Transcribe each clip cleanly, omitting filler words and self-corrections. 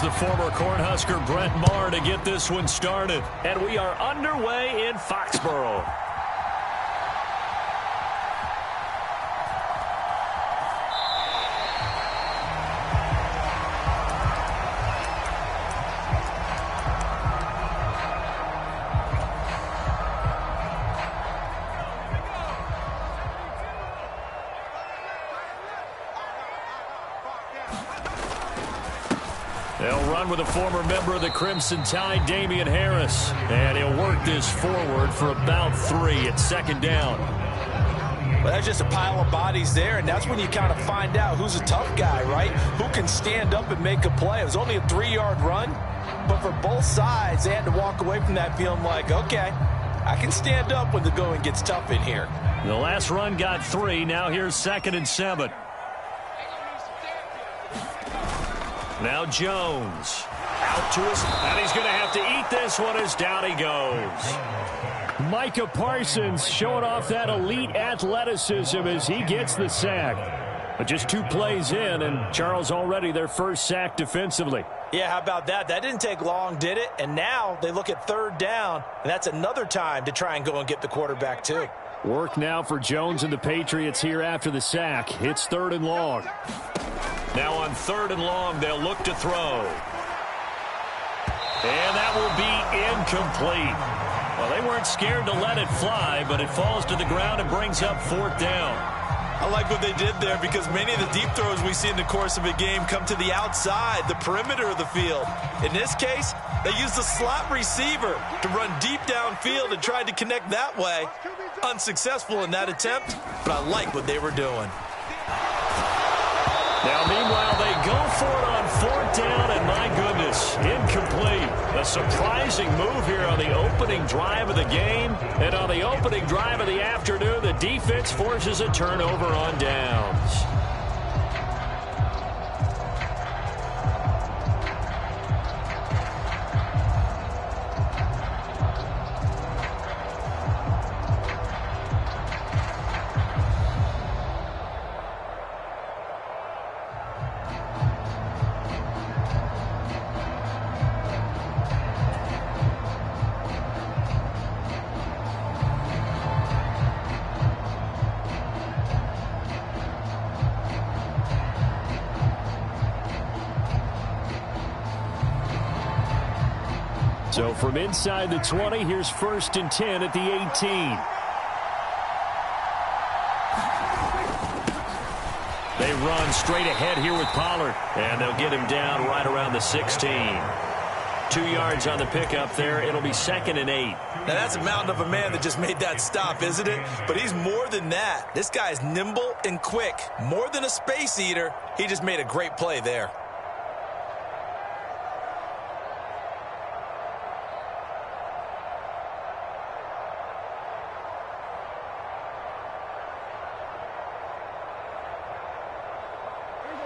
Here's the former Cornhusker Brett Maher to get this one started. And we are underway in Foxborough. They'll run with a former member of the Crimson Tide, Damian Harris. And he'll work this forward for about 3 at second down. Well, that's just a pile of bodies there, and that's when you kind of find out who's a tough guy, right? Who can stand up and make a play. It was only a 3-yard run, but for both sides, they had to walk away from that feeling like, okay, I can stand up when the going gets tough in here. The last run got 3. Now here's 2nd and 7. Now Jones out to his, and he's going to have to eat this one as down he goes. Micah Parsons showing off that elite athleticism as he gets the sack. But just 2 plays in, and Charles already their first sack defensively. Yeah, how about that? That didn't take long, did it? And now they look at 3rd down, and that's another time to try and go and get the quarterback too. Work now for Jones and the Patriots here after the sack. It's 3rd and long. Now on 3rd and long, they'll look to throw. And that will be incomplete. Well, they weren't scared to let it fly, but it falls to the ground and brings up 4th down. I like what they did there because many of the deep throws we see in the course of a game come to the outside, the perimeter of the field. In this case, they used the slot receiver to run deep downfield and tried to connect that way. Unsuccessful in that attempt, but I like what they were doing. Now, meanwhile, they go for it on 4th down, and my goodness, incomplete. A surprising move here on the opening drive of the game. And on the opening drive of the afternoon, the defense forces a turnover on downs. So from inside the 20, here's 1st and 10 at the 18. They run straight ahead here with Pollard, and they'll get him down right around the 16. 2 yards on the pickup there. It'll be 2nd and 8. Now that's a mountain of a man that just made that stop, isn't it? But he's more than that. This guy's nimble and quick. More than a space eater, he just made a great play there.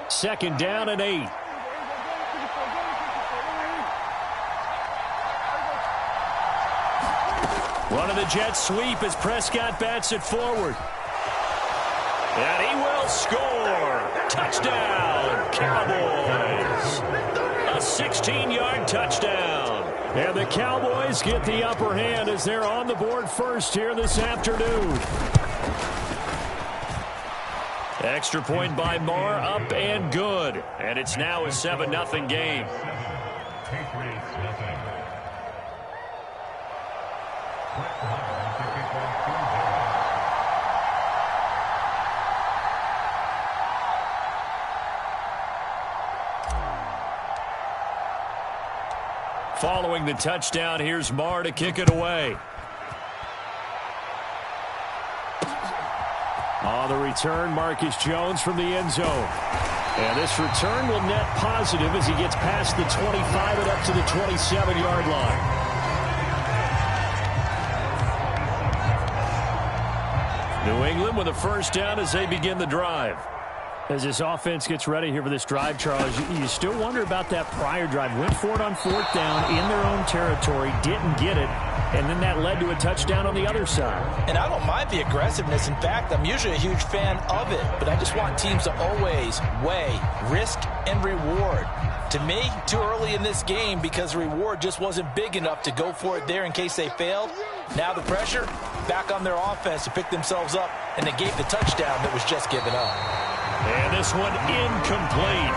Second down and 8. Running the jet sweep as Prescott bats it forward. And he will score. Touchdown, Cowboys. A 16-yard touchdown. And the Cowboys get the upper hand as they're on the board first here this afternoon. Extra point by Maher, up and good. And it's now a 7-0 game. Following the touchdown, here's Maher to kick it away. On the return, Marcus Jones from the end zone. And this return will net positive as he gets past the 25 and up to the 27-yard line. New England with a first down as they begin the drive. As this offense gets ready here for this drive, Charles, you still wonder about that prior drive. Went for it on 4th down in their own territory, didn't get it, and then that led to a touchdown on the other side. And I don't mind the aggressiveness. In fact, I'm usually a huge fan of it, but I just want teams to always weigh risk and reward. To me, too early in this game because the reward just wasn't big enough to go for it there in case they failed. Now the pressure back on their offense to pick themselves up, and they gave the touchdown that was just given up. And this one incomplete.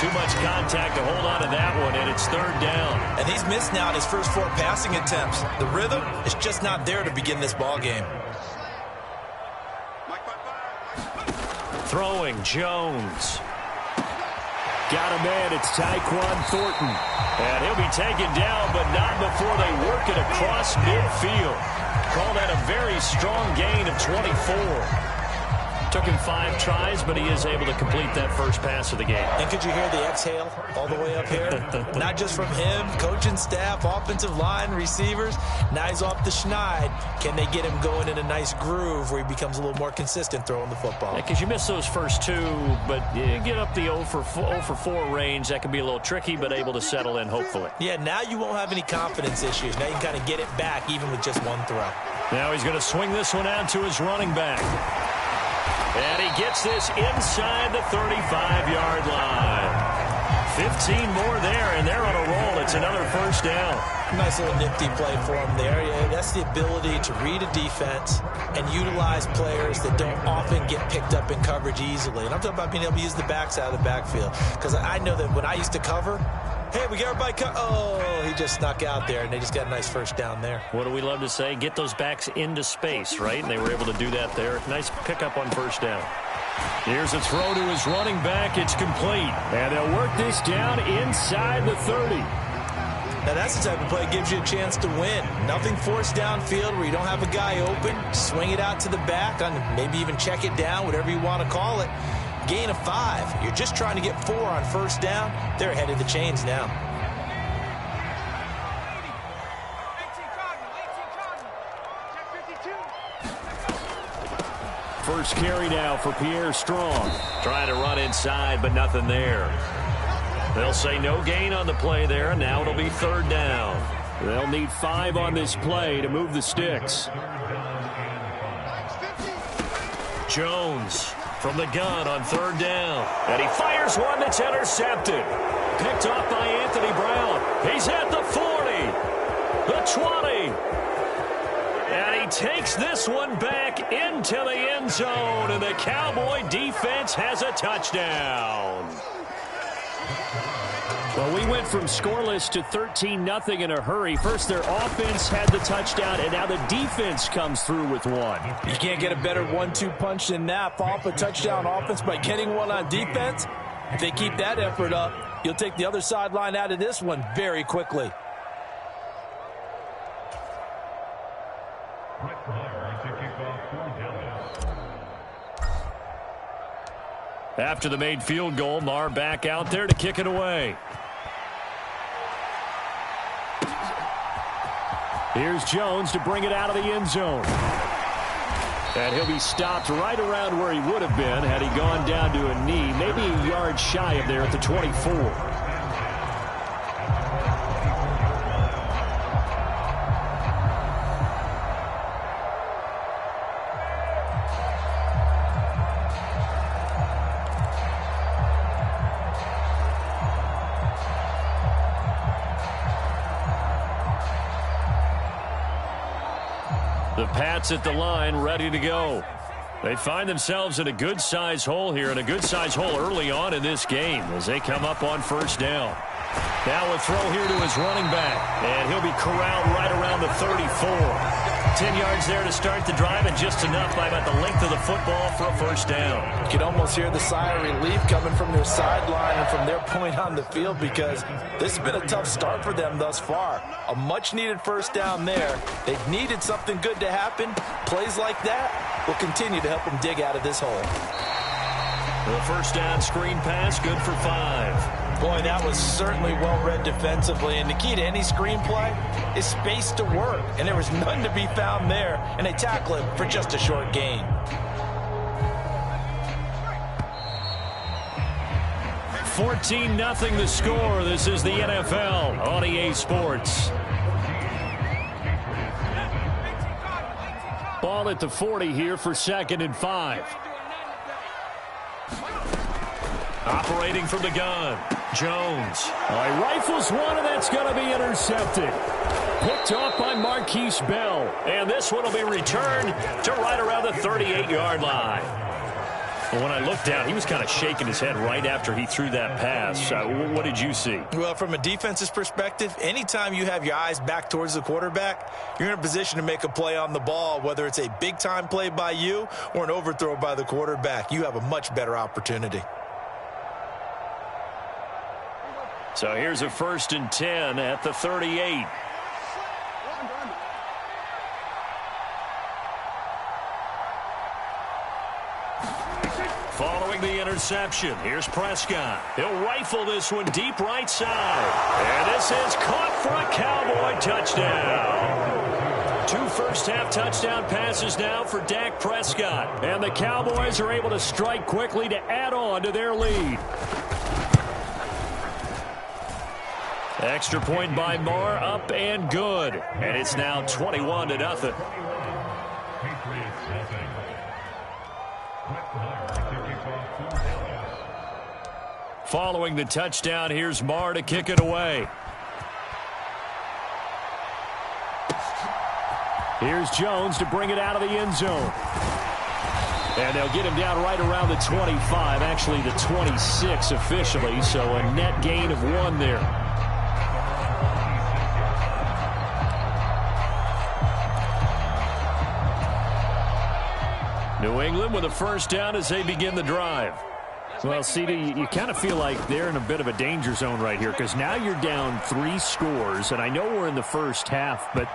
Too much contact to hold on to that one, and it's 3rd down. And he's missed now his first 4 passing attempts. The rhythm is just not there to begin this ball game. Throwing, Jones. Got a man, it's Tyquan Thornton. And he'll be taken down, but not before they work it across midfield. Call that a very strong gain of 24. Took him 5 tries, but he is able to complete that first pass of the game. And could you hear the exhale all the way up here? Not just from him, coaching staff, offensive line, receivers. Now he's off the schneid. Can they get him going in a nice groove where he becomes a little more consistent throwing the football? Because you miss those first 2, but you get up the 0 for 4 range. That can be a little tricky, but able to settle in, hopefully. Yeah, now you won't have any confidence issues. Now you can kind of get it back even with just 1 throw. Now he's going to swing this one out to his running back. And he gets this inside the 35-yard line. 15 more there, and they're on a roll. It's another 1st down. Nice little nifty play for him there. Yeah, that's the ability to read a defense and utilize players that don't often get picked up in coverage easily. And I'm talking about being able to use the backs out of the backfield. Because I know that when I used to cover, hey, we got everybody oh, he just snuck out there, and they just got a nice 1st down there. What do we love to say? Get those backs into space, right? And they were able to do that there. Nice pickup on 1st down. Here's a throw to his running back. It's complete. And they'll work this down inside the 30. Now, that's the type of play that gives you a chance to win. Nothing forced downfield where you don't have a guy open. Swing it out to the back, maybe even check it down, whatever you want to call it. Gain of 5. You're just trying to get 4 on 1st down. They're ahead of the chains now. First carry now for Pierre Strong. Trying to run inside, but nothing there. They'll say no gain on the play there, and now it'll be 3rd down. They'll need 5 on this play to move the sticks. Jones from the gun on 3rd down. And he fires one that's intercepted. Picked off by Anthony Brown. He's at the 40, the 20. And he takes this one back into the end zone. And the Cowboy defense has a touchdown. Well, we went from scoreless to 13-0 in a hurry. First, their offense had the touchdown, and now the defense comes through with one. You can't get a better 1-2 punch than that. Fall off a touchdown offense by getting one on defense. If they keep that effort up, you'll take the other sideline out of this one very quickly. After the made field goal, Marr back out there to kick it away. Here's Jones to bring it out of the end zone. And he'll be stopped right around where he would have been had he gone down to a knee, maybe a yard shy of there at the 24. The Pats at the line, ready to go. They find themselves in a good-size hole here, and a good-size hole early on in this game as they come up on 1st down. Now a throw here to his running back, and he'll be corralled right around the 34. 10 yards there to start the drive, and just enough by about the length of the football for a 1st down. You can almost hear the sigh of relief coming from their sideline and from their point on the field, because this has been a tough start for them thus far. A much-needed 1st down there. They've needed something good to happen. Plays like that will continue to help them dig out of this hole. The 1st down screen pass, good for 5. Boy, that was certainly well-read defensively, and the key to any screenplay is space to work, and there was none to be found there, and they tackle it for just a short gain. 14-0 the score. This is the NFL on EA Sports. Ball at the 40 here for 2nd and 5. Operating from the gun, Jones. He rifles one, and that's going to be intercepted. Picked off by Marquise Bell. And this one will be returned to right around the 38-yard line. Well, when I looked down, he was kind of shaking his head right after he threw that pass. What did you see? Well, from a defense's perspective, anytime you have your eyes back towards the quarterback, you're in a position to make a play on the ball, whether it's a big-time play by you or an overthrow by the quarterback. You have a much better opportunity. So here's a 1st and 10 at the 38. Following the interception, here's Prescott. He'll rifle this one deep right side. And this is caught for a Cowboy touchdown. 2 first-half touchdown passes now for Dak Prescott. And the Cowboys are able to strike quickly to add on to their lead. Extra point by Moore, up and good. And it's now 21-0. Following the touchdown, here's Moore to kick it away. Here's Jones to bring it out of the end zone. And they'll get him down right around the 25, actually the 26 officially, so a net gain of 1 there. New England with a first down as they begin the drive. Well, CD, you kind of feel like they're in a bit of a danger zone right here because now you're down 3 scores, and I know we're in the first half, but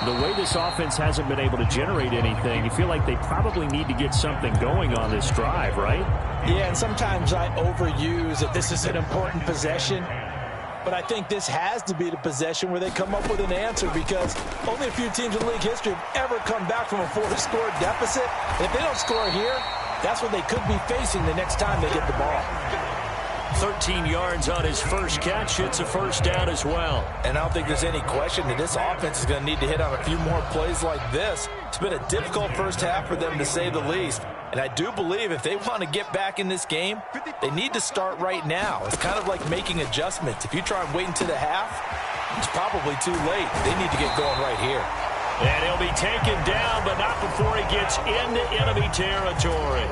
the way this offense hasn't been able to generate anything, you feel like they probably need to get something going on this drive, right? Yeah, and sometimes I overuse that this is an important possession. But I think this has to be the possession where they come up with an answer because only a few teams in league history have ever come back from a 4-score deficit. And if they don't score here, that's what they could be facing the next time they get the ball. 13 yards on his first catch. It's a first down as well. And I don't think there's any question that this offense is going to need to hit on a few more plays like this. It's been a difficult first half for them, to say the least. And I do believe if they want to get back in this game, they need to start right now. It's kind of like making adjustments. If you try and wait until the half, it's probably too late. They need to get going right here. And he'll be taken down, but not before he gets into enemy territory.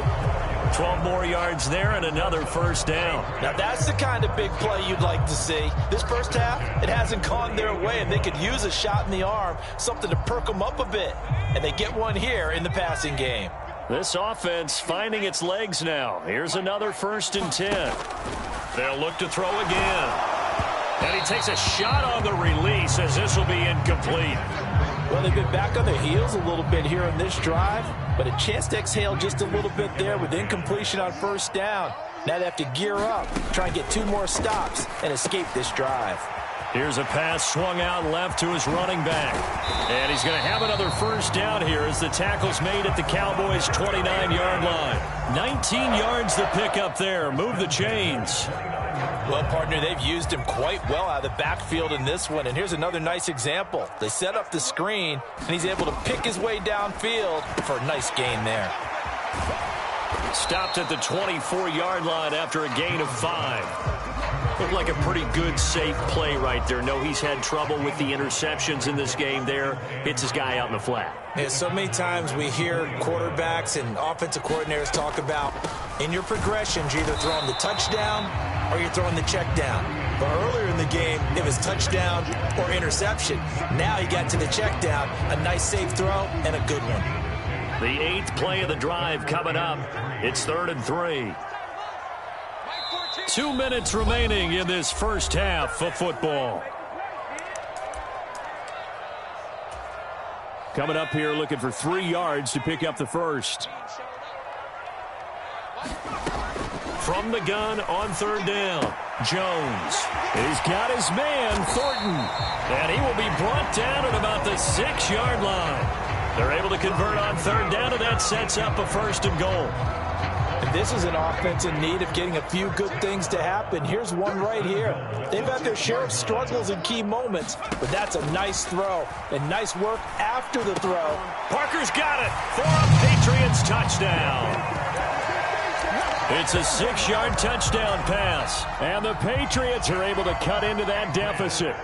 12 more yards there and another first down. Now that's the kind of big play you'd like to see. This first half, it hasn't gone their way, and they could use a shot in the arm, something to perk them up a bit. And they get one here in the passing game. This offense finding its legs now. Here's another 1st and 10. They'll look to throw again. And he takes a shot on the release as this will be incomplete. Well, they've been back on their heels a little bit here on this drive, but a chance to exhale just a little bit there with incompletion on first down. Now they have to gear up, try and get 2 more stops, and escape this drive. Here's a pass swung out left to his running back. And he's going to have another first down here as the tackle's made at the Cowboys' 29-yard line. 19 yards to pick up there. Move the chains. Well, partner, they've used him quite well out of the backfield in this one. And here's another nice example. They set up the screen, and he's able to pick his way downfield for a nice gain there. Stopped at the 24-yard line after a gain of 5. Looked like a pretty good, safe play right there. No, he's had trouble with the interceptions in this game there. Hits his guy out in the flat. Yeah, so many times we hear quarterbacks and offensive coordinators talk about in your progressions, you're either throwing the touchdown or you're throwing the check down. But earlier in the game, it was touchdown or interception. Now he got to the check down, a nice safe throw and a good one. The 8th play of the drive coming up. It's 3rd and 3. 2 minutes remaining in this first half of football. Coming up here looking for 3 yards to pick up the first. From the gun on 3rd down, Jones. He's got his man, Thornton. And he will be brought down at about the 6-yard line. They're able to convert on 3rd down, and that sets up a 1st and goal. This is an offense in need of getting a few good things to happen. Here's one right here. They've had their share of struggles in key moments, but that's a nice throw and nice work after the throw. Parker's got it for a Patriots touchdown. It's a 6-yard touchdown pass, and the Patriots are able to cut into that deficit.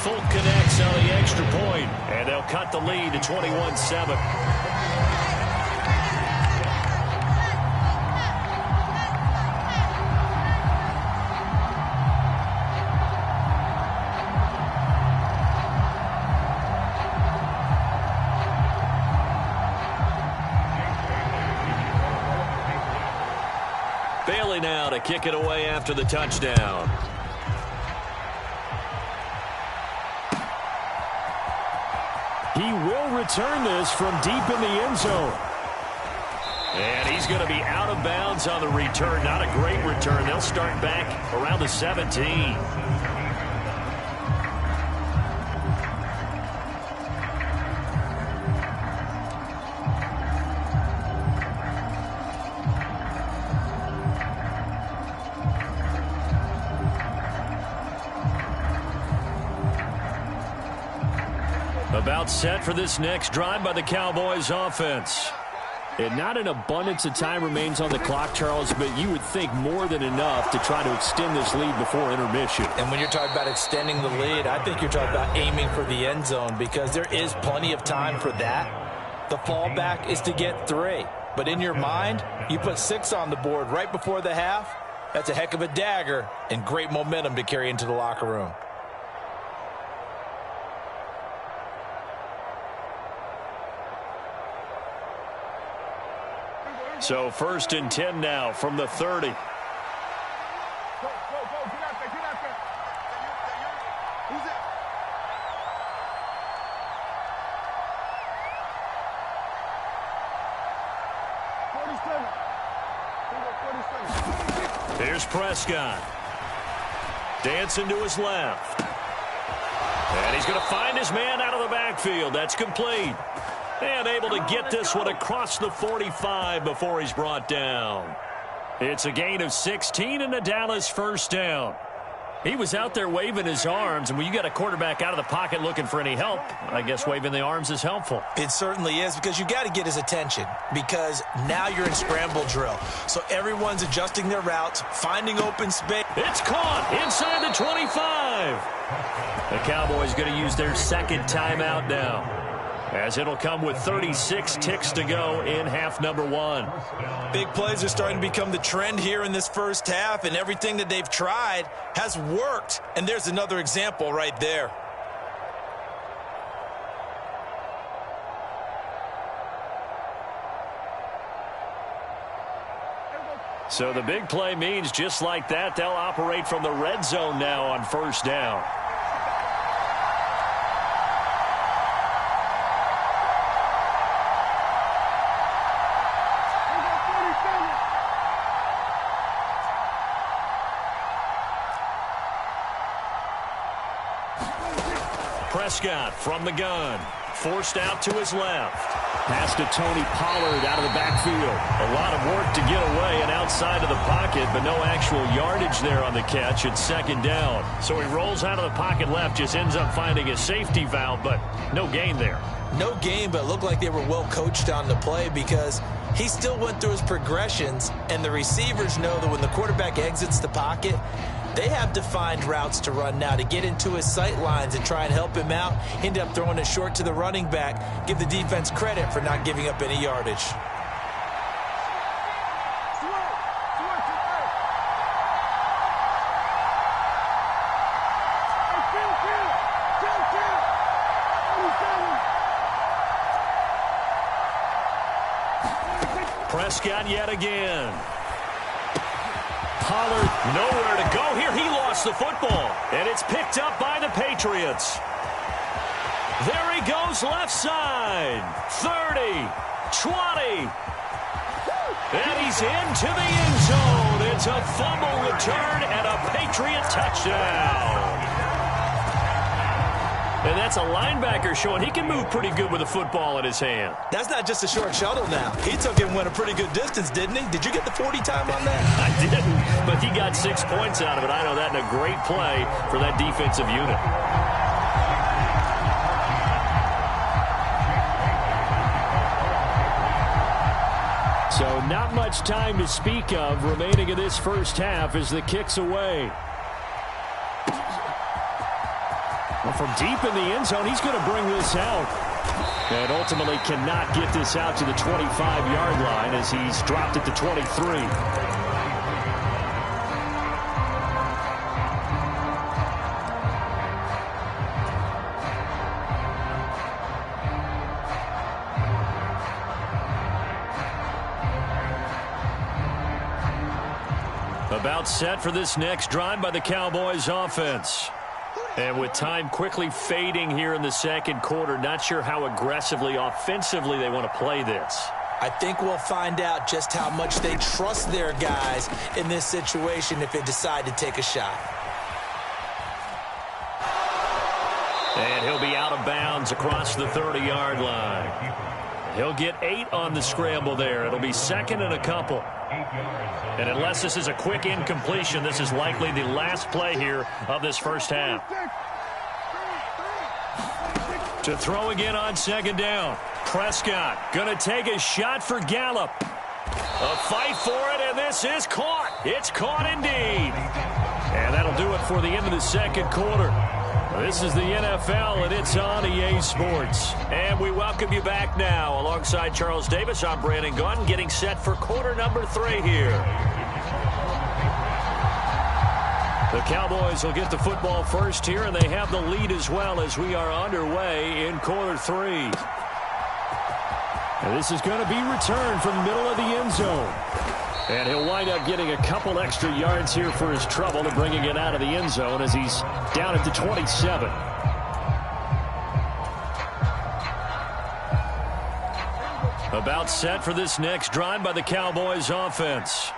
Folk connects on the extra point, and they'll cut the lead to 21-7. Bailey now to kick it away after the touchdown. He will return this from deep in the end zone. And he's going to be out of bounds on the return. Not a great return. They'll start back around the 17. About set for this next drive by the Cowboys offense. And not an abundance of time remains on the clock, Charles, but you would think more than enough to try to extend this lead before intermission. And when you're talking about extending the lead, I think you're talking about aiming for the end zone because there is plenty of time for that. The fallback is to get 3. But in your mind, you put 6 on the board right before the half. That's a heck of a dagger and great momentum to carry into the locker room. So 1st and 10 now from the 30. Go, get out there. Who's that? Here's Prescott. Dancing to his left. And he's going to find his man out of the backfield. That's complete. And able to get this one across the 45 before he's brought down. It's a gain of 16 and a Dallas first down. He was out there waving his arms, and when you got a quarterback out of the pocket looking for any help, I guess waving the arms is helpful. It certainly is, because you got to get his attention, because now you're in scramble drill. So everyone's adjusting their routes, finding open space. It's caught inside the 25. The Cowboys going to use their second timeout now, as it'll come with 36 ticks to go in half number 1. Big plays are starting to become the trend here in this first half, and everything that they've tried has worked. And there's another example right there. So the big play means just like that, they'll operate from the red zone now on first down. Prescott from the gun. Forced out to his left. Pass to Tony Pollard out of the backfield. A lot of work to get away and outside of the pocket, but no actual yardage there on the catch. It's second down. So he rolls out of the pocket left, just ends up finding a safety valve, but no gain there. No gain, but it looked like they were well coached on the play because he still went through his progressions, and the receivers know that when the quarterback exits the pocket, they have defined routes to run now to get into his sight lines and try and help him out. End up throwing it short to the running back. Give the defense credit for not giving up any yardage. Prescott yet again. Pollard nowhere to go here. He lost the football, and it's picked up by the Patriots. There he goes left side. 30, 20. And he's into the end zone. It's a fumble return and a Patriot touchdown. And that's a linebacker showing he can move pretty good with a football in his hand. That's not just a short shuttle now. He took it and went a pretty good distance, didn't he? Did you get the 40 time on that? I didn't, but he got 6 points out of it. I know that, and a great play for that defensive unit. So not much time to speak of remaining in this first half as the kick's away. Well, from deep in the end zone, he's going to bring this out. And ultimately cannot get this out to the 25-yard line as he's dropped it to 23. About set for this next drive by the Cowboys offense. And with time quickly fading here in the second quarter, not sure how aggressively, offensively they want to play this. I think we'll find out just how much they trust their guys in this situation if they decide to take a shot. And he'll be out of bounds across the 30-yard line. He'll get 8 on the scramble there. It'll be second and a couple. And unless this is a quick incompletion, this is likely the last play here of this first half. To throw again on second down. Prescott going to take a shot for Gallup. A fight for it, and this is caught. It's caught indeed. And that'll do it for the end of the second quarter. This is the NFL, and it's on EA Sports. And we welcome you back now. Alongside Charles Davis, I'm Brandon Gaudin, getting set for quarter number 3 here. The Cowboys will get the football first here, and they have the lead as well as we are underway in quarter 3. And this is going to be returned from the middle of the end zone. And he'll wind up getting a couple extra yards here for his trouble and bringing it out of the end zone as he's down at the 27. About set for this next drive by the Cowboys offense.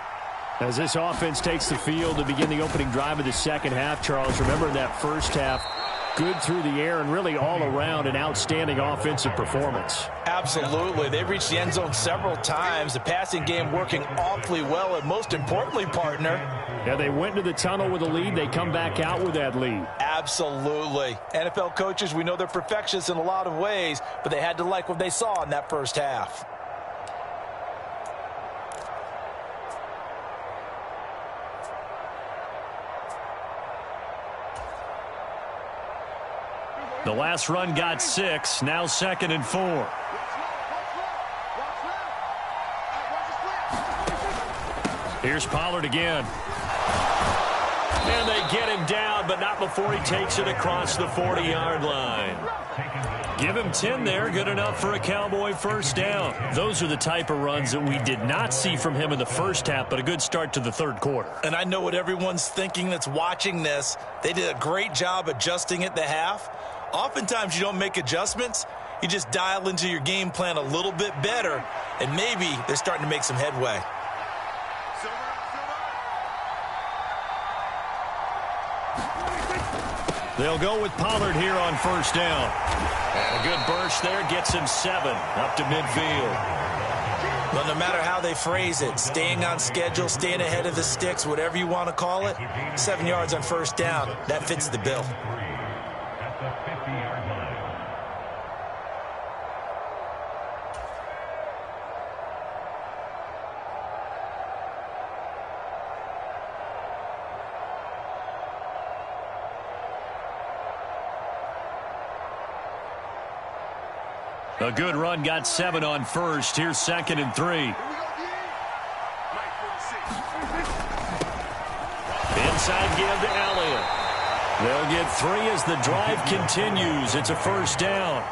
As this offense takes the field to begin the opening drive of the second half, Charles, remember in that first half, good through the air and really all around an outstanding offensive performance. Absolutely. They reached the end zone several times. The passing game working awfully well, and most importantly, partner. Yeah, they went into the tunnel with a lead. They come back out with that lead. Absolutely. NFL coaches, we know they're perfectionists in a lot of ways, but they had to like what they saw in that first half. The last run got 6, now second and 4. Here's Pollard again. And they get him down, but not before he takes it across the 40-yard line. Give him 10 there, good enough for a Cowboy first down. Those are the type of runs that we did not see from him in the first half, but a good start to the third quarter. And I know what everyone's thinking that's watching this. They did a great job adjusting at the half. Oftentimes you don't make adjustments. You just dial into your game plan a little bit better, and maybe they're starting to make some headway. They'll go with Pollard here on first down. And a good burst there gets him 7 up to midfield. Well, no matter how they phrase it, staying on schedule, staying ahead of the sticks, whatever you want to call it, 7 yards on first down, that fits the bill. A good run got 7 on first. Here's second and 3. Inside give to Elliott. They'll get 3 as the drive continues. It's a first down.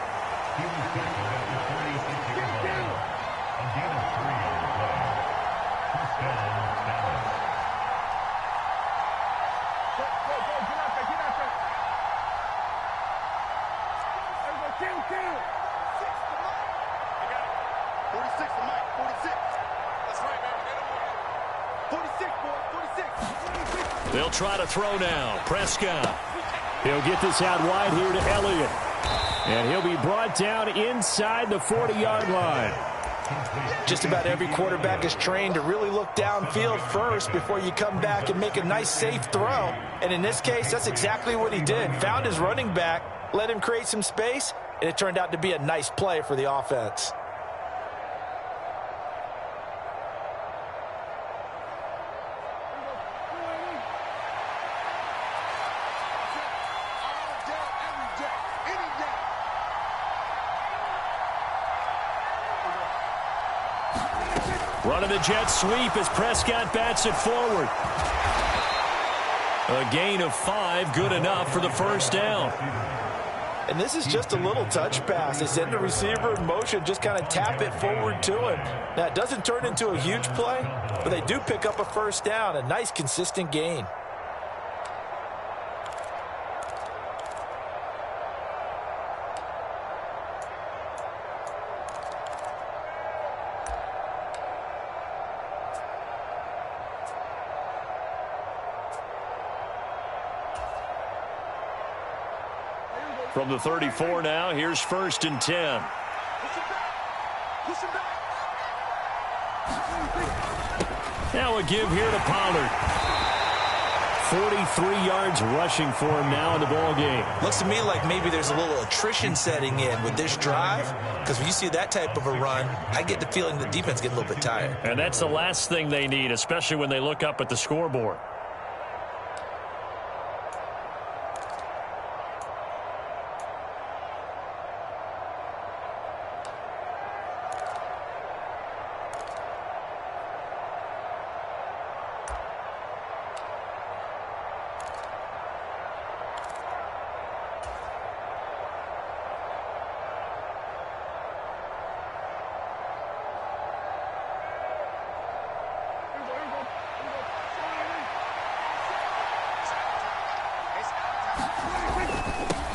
They'll try to throw now. Prescott. He'll get this out wide here to Elliott. And he'll be brought down inside the 40-yard line. Just about every quarterback is trained to really look downfield first before you come back and make a nice, safe throw. And in this case, that's exactly what he did. Found his running back, let him create some space, and it turned out to be a nice play for the offense. Running the jet sweep as Prescott bats it forward. A gain of 5, good enough for the first down. And this is just a little touch pass. They send the receiver in motion, just kind of tap it forward to him. Now, it doesn't turn into a huge play, but they do pick up a first down, a nice, consistent gain. From the 34 now, here's 1st and 10. Now a give here to Pollard. 43 yards rushing for him now in the ball game. Looks to me like maybe there's a little attrition setting in with this drive, because when you see that type of a run, I get the feeling the defense gets a little bit tired. And that's the last thing they need, especially when they look up at the scoreboard.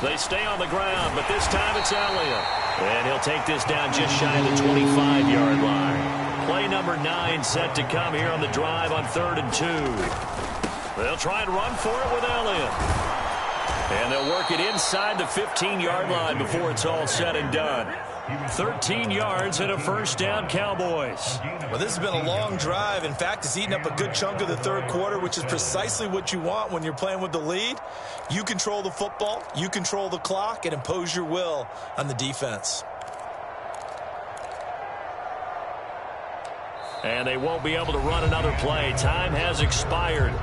They stay on the ground, but this time it's Elliott. And he'll take this down just shy of the 25-yard line. Play number 9 set to come here on the drive on 3rd and 2. They'll try and run for it with Elliott. And they'll work it inside the 15-yard line before it's all said and done. 13 yards and a first down, Cowboys. Well, this has been a long drive. In fact, it's eaten up a good chunk of the third quarter, which is precisely what you want when you're playing with the lead. You control the football, you control the clock, and impose your will on the defense. And they won't be able to run another play. Time has expired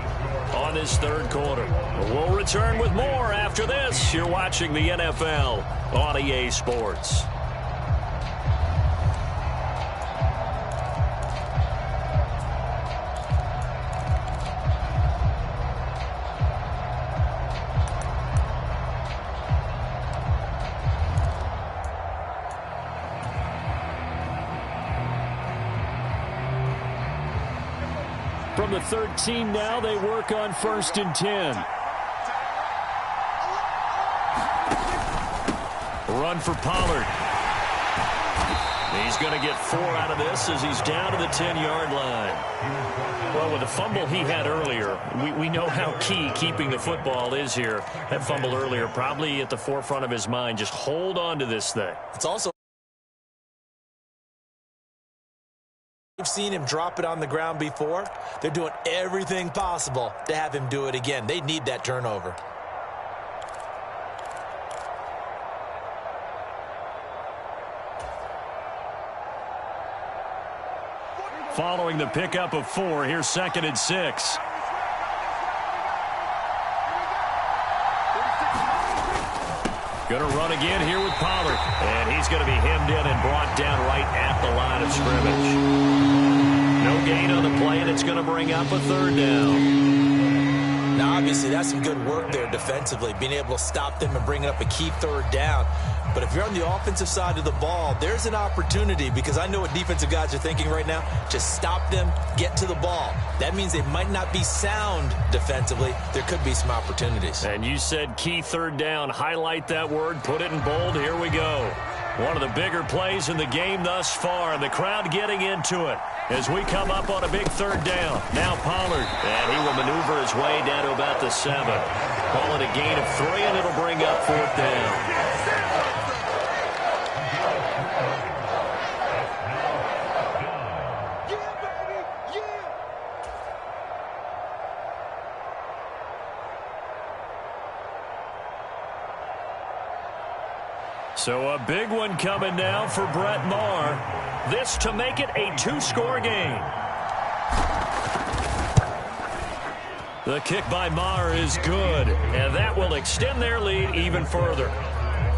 on this third quarter. We'll return with more after this. You're watching the NFL on EA Sports. From the 13 now, they work on 1st and 10. Run for Pollard. He's going to get 4 out of this as he's down to the 10-yard line. Well, with the fumble he had earlier, we know how key keeping the football is here. That fumble earlier probably at the forefront of his mind. Just hold on to this thing. It's also we've seen him drop it on the ground before. They're doing everything possible to have him do it again. They need that turnover. Following the pickup of 4, here's 2nd and 6. Going to run again here with Pollard. And he's going to be hemmed in and brought down right at the line of scrimmage. No gain on the play, and it's going to bring up a 3rd down. Now, obviously, that's some good work there defensively, being able to stop them and bringing up a key 3rd down. But if you're on the offensive side of the ball, there's an opportunity, because I know what defensive guys are thinking right now. Just stop them, get to the ball. That means they might not be sound defensively. There could be some opportunities. And you said key 3rd down. Highlight that word. Put it in bold. Here we go. One of the bigger plays in the game thus far, and the crowd getting into it as we come up on a big 3rd down. Now Pollard, and he will maneuver his way down to about the 7. Call it a gain of 3, and it'll bring up 4th down. So a big one coming now for Brett Maher. This to make it a two-score game. The kick by Maher is good, and that will extend their lead even further.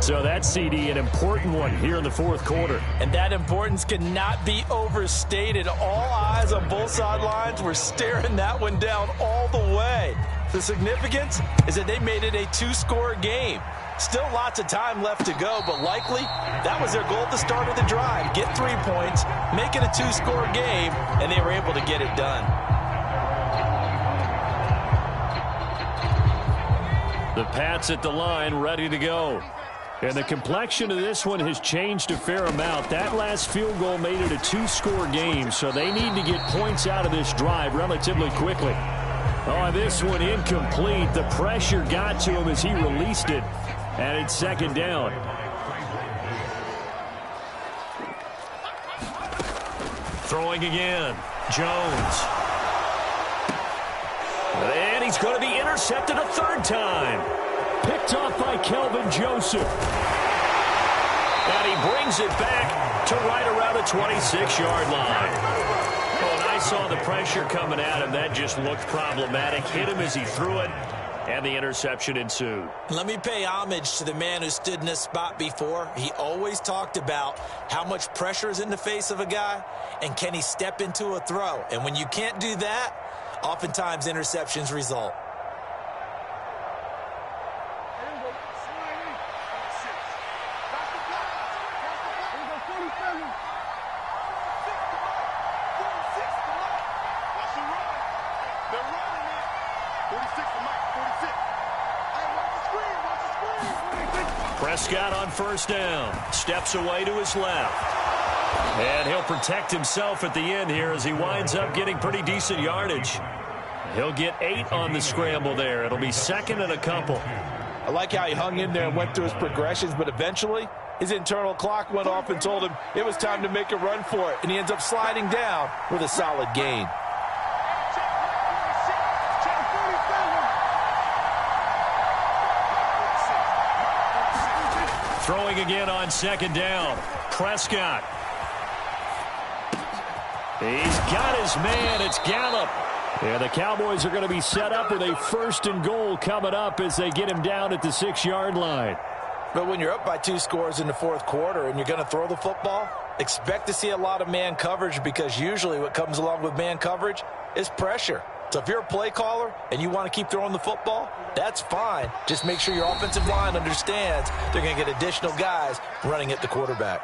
So that CD, an important one here in the fourth quarter. And that importance cannot be overstated. All eyes on both sidelines were staring that one down all the way. The significance is that they made it a two-score game. Still lots of time left to go, but likely that was their goal at the start of the drive. Get 3 points, make it a two-score game, and they were able to get it done. The Pats at the line, ready to go. And the complexion of this one has changed a fair amount. That last field goal made it a two-score game, so they need to get points out of this drive relatively quickly. Oh, this one incomplete. The pressure got to him as he released it, and it's second down. Throwing again. Jones. And he's going to be intercepted a third time. Picked off by Kelvin Joseph. And he brings it back to right around the 26-yard line. Oh, and I saw the pressure coming at him. That just looked problematic. Hit him as he threw it, and the interception ensued. Let me pay homage to the man who stood in this spot before. He always talked about how much pressure is in the face of a guy, and can he step into a throw. And when you can't do that, oftentimes interceptions result. Prescott on first down. Steps away to his left. And he'll protect himself at the end here as he winds up getting pretty decent yardage. He'll get 8 on the scramble there. It'll be second and a couple. I like how he hung in there and went through his progressions, but eventually his internal clock went off and told him it was time to make a run for it, and he ends up sliding down with a solid gain. Throwing again on second down. Prescott. He's got his man. It's Gallup. And the Cowboys are going to be set up with a first and goal coming up as they get him down at the 6-yard line. But when you're up by 2 scores in the fourth quarter and you're going to throw the football, expect to see a lot of man coverage, because usually what comes along with man coverage is pressure. So if you're a play caller and you want to keep throwing the football, that's fine. Just make sure your offensive line understands they're going to get additional guys running at the quarterback.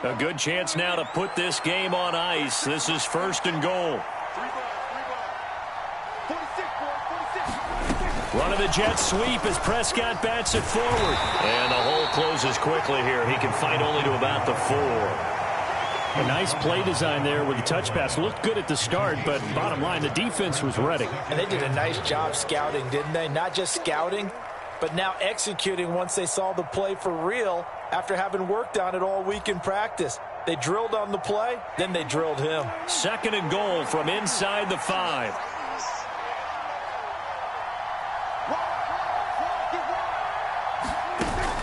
A good chance now to put this game on ice. This is first and goal. Run of the jet sweep as Prescott bats it forward. And the hole closes quickly here. He can fight only to about the 4. A nice play design there with the touch pass. Looked good at the start, but bottom line, the defense was ready. And they did a nice job scouting, didn't they? Not just scouting, but now executing once they saw the play for real after having worked on it all week in practice. They drilled on the play, then they drilled him. Second and goal from inside the 5.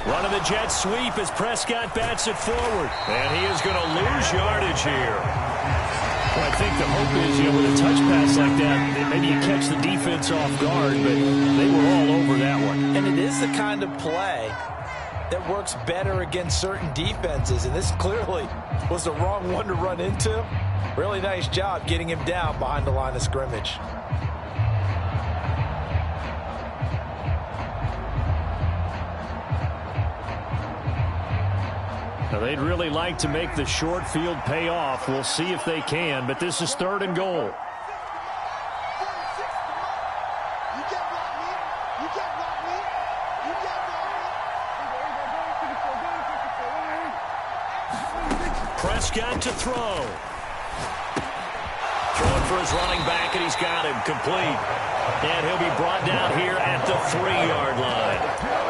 Run of the jet sweep as Prescott bats it forward. And he is going to lose yardage here. Well, I think the hope is, with a touch pass like that, maybe you catch the defense off guard, but they were all over that one. And it is the kind of play that works better against certain defenses, and this clearly was the wrong one to run into. Really nice job getting him down behind the line of scrimmage. Now, they'd really like to make the short field pay off. We'll see if they can, but this is third and goal. Prescott to throw. Throwing for his running back, and he's got him complete. And he'll be brought down here at the 3-yard line.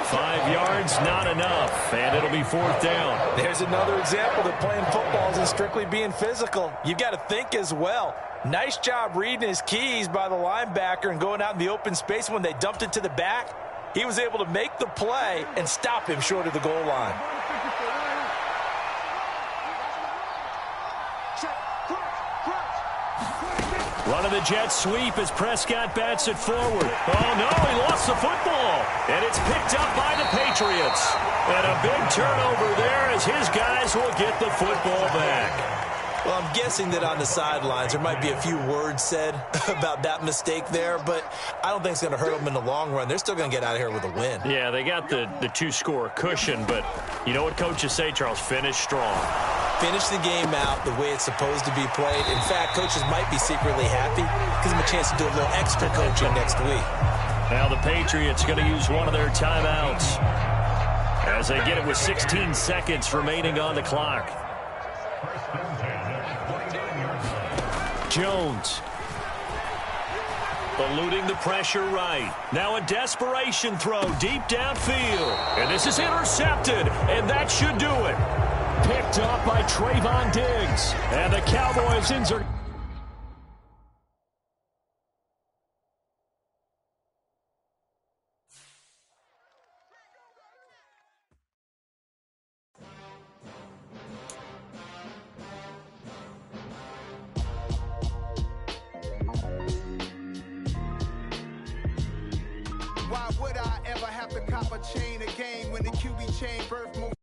5 yards, not enough, and it'll be fourth down. There's another example that playing football isn't strictly being physical. You've got to think as well. Nice job reading his keys by the linebacker and going out in the open space when they dumped it to the back. He was able to make the play and stop him short of the goal line. Running the jet sweep as Prescott bats it forward. Oh, no, he lost the football. And it's picked up by the Patriots. And a big turnover there as his guys will get the football back. Well, I'm guessing that on the sidelines there might be a few words said about that mistake there, but I don't think it's going to hurt them in the long run. They're still going to get out of here with a win. Yeah, they got the two-score cushion, but you know what coaches say, Charles? Finish strong. Finish the game out the way it's supposed to be played. In fact, coaches might be secretly happy. Gives them a chance to do a little extra coaching next week. Now the Patriots going to use one of their timeouts as they get it with 16 seconds remaining on the clock. Jones eluding the pressure right. Now a desperation throw deep downfield. And this is intercepted, and that should do it. Picked up by Trayvon Diggs. And the Cowboys insert. Why would I ever have to cop a chain again when the QB chain birth move?